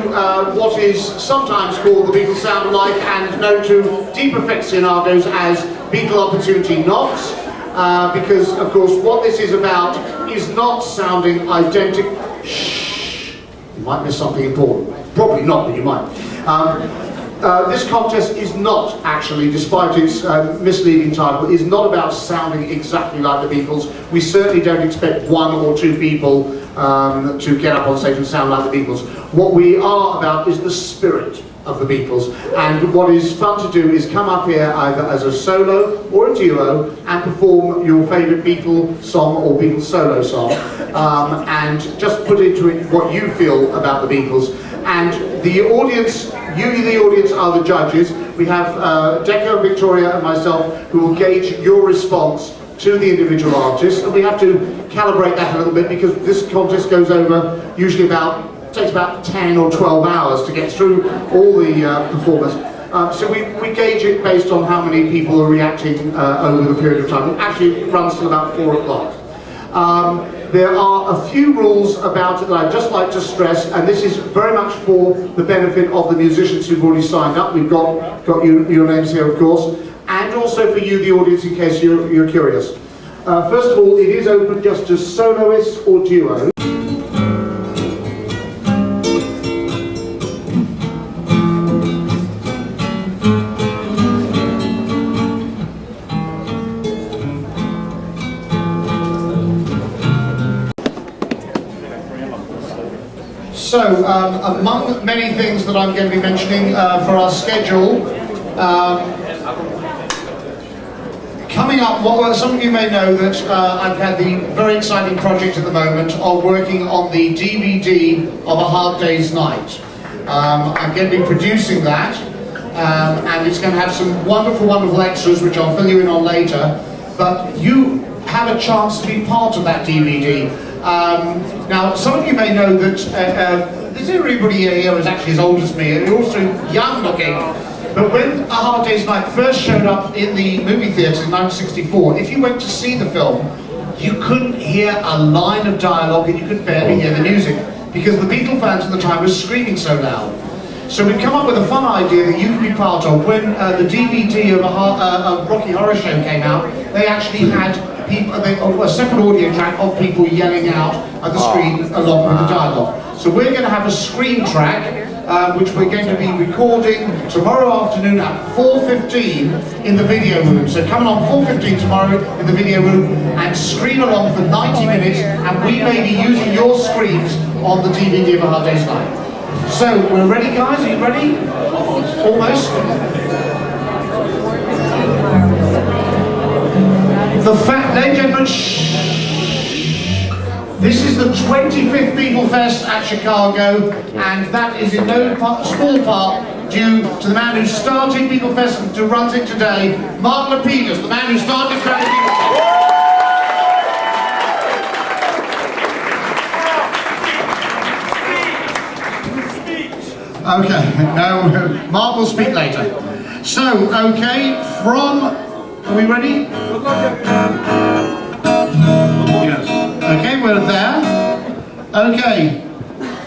What is sometimes called the Beatles Soundalike, and known to deep aficionados as Beatle Opportunity Knocks, because of course what this is about is not sounding identical. Shh, you might miss something important. Probably not, but you might. This contest is not actually, despite its misleading title, is not about sounding exactly like the Beatles. We certainly don't expect one or two people to get up on stage and sound like the Beatles. What we are about is the spirit of the Beatles, and what is fun to do is come up here either as a solo or a duo and perform your favourite Beatle song or Beatles solo song, and just put into it what you feel about the Beatles. And the audience, you the audience, are the judges. We have Daddyo, Victoria and myself who will gauge your response to the individual artists, and we have to calibrate that a little bit because this contest goes over usually takes about 10 or 12 hours to get through all the performers. So we gauge it based on how many people are reacting over the period of time. It actually runs till about 4 o'clock. There are a few rules about it that I'd just like to stress, and this is very much for the benefit of the musicians who've already signed up. We've got your names here, of course, and also for you, the audience, in case you're curious. First of all, it is open just to soloists or duos. So, among many things that I'm going to be mentioning for our schedule, coming up, some of you may know that I've had the very exciting project at the moment of working on the DVD of A Hard Day's Night. I'm going to be producing that, and it's going to have some wonderful, wonderful extras which I'll fill you in on later, but you have a chance to be part of that DVD. Now, some of you may know that everybody here is actually as old as me, and you're also young looking, but when A Hard Day's Night first showed up in the movie theatre in 1964, if you went to see the film, you couldn't hear a line of dialogue and you could barely hear the music, because the Beatle fans at the time were screaming so loud. So we've come up with a fun idea that you can be part of. When the DVD of Rocky Horror Show came out, they actually had a separate audio track of people yelling out at the screen along with the dialogue. So we're going to have a screen track which we're going to be recording tomorrow afternoon at 4:15 in the video room. So come on 4:15 tomorrow in the video room and screen along for 90 minutes, and we may be using your screens on the DVD of A Hard Day's Night. So we're ready, guys? Are you ready? Almost. Ladies and gentlemen, this is the 25th Beatlefest at Chicago, and that is in no small part due to the man who started Beatlefest and who runs it today, Mark Lapidus, the man who started Beatlefest. Okay, no, Mark will speak later. So, okay, are we ready? Yes. Okay, we're there. Okay,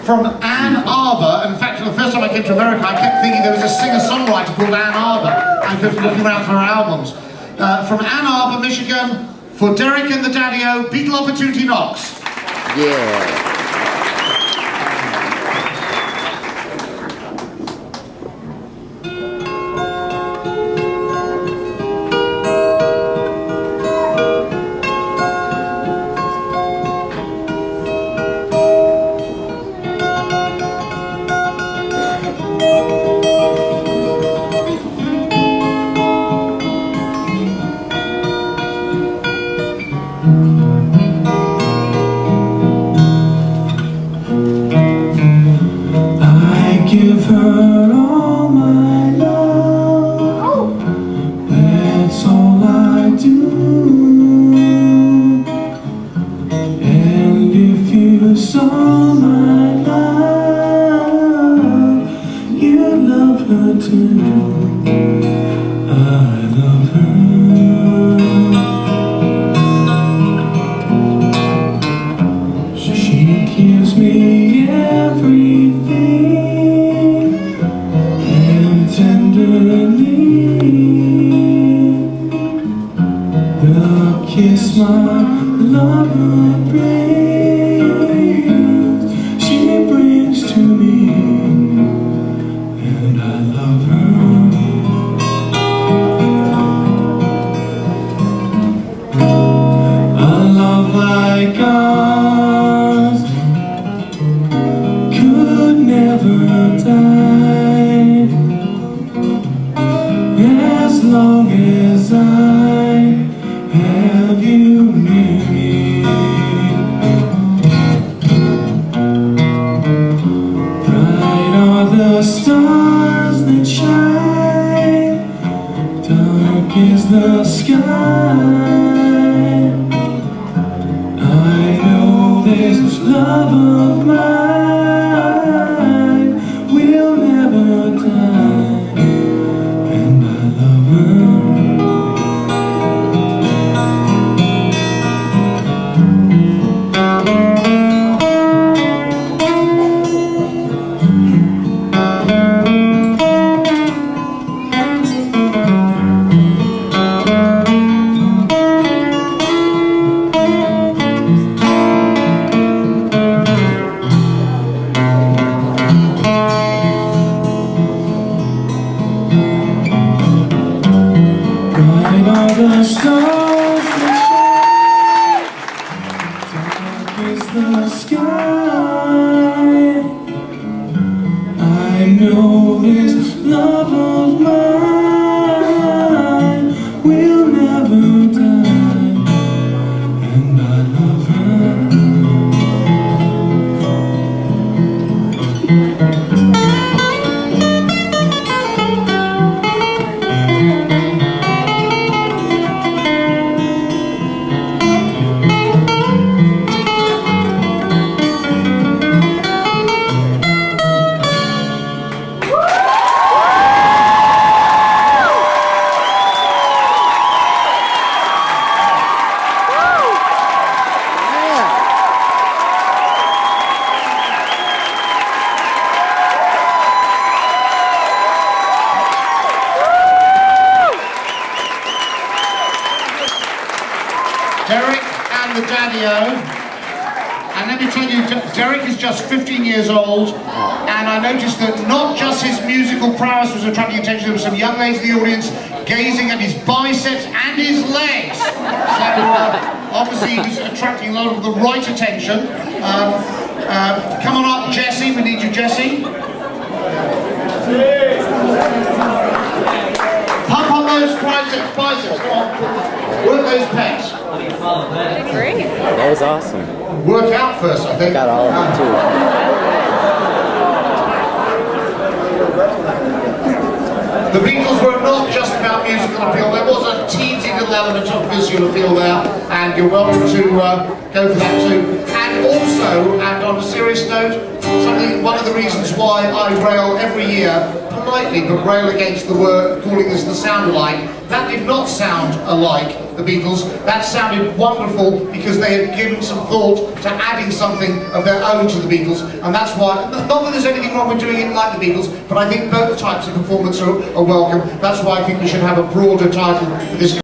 from Ann Arbor. In fact, the first time I came to America, I kept thinking there was a singer-songwriter called Ann Arbor. I kept looking around for her albums. From Ann Arbor, Michigan, for Derek and the Daddyo, Beatle Opportunity Knocks. Yeah. Give her all my love, that's all I do. And if you saw my love, you'd love her too. I love her. She gives me everything my lover brings, she brings to me, and I love her. A love like ours could never die, as long as I have you near me. Bright are the stars that shine, dark is the sky. I know this love of mine will never die, and I love her. Bright are the stars that shine, dark is the sky. I know this love of mine will never die, and I love her. Derek and the Daddyo. And let me tell you, Derek is just 15 years old, and I noticed that not just his musical prowess was attracting attention, there were some young ladies in the audience gazing at his biceps and his legs. So obviously he was attracting a lot of the right attention. Come on up, Jesse, we need you, Jesse. Pump on those biceps, come on. Work those pecs. Great. That was awesome. Work out first, I think. Got all of them too. The Beatles were not just about musical appeal, there was a teensy little element of visual appeal there, and you're welcome to go for that too. And also, and on a serious note, one of the reasons why I rail every year, politely, but rail against the word, calling this the Soundalike, that did not sound alike the Beatles. That sounded wonderful because they had given some thought to adding something of their own to the Beatles, and that's why, not that there's anything wrong with doing it like the Beatles, but I think both types of performance are welcome. That's why I think we should have a broader title for this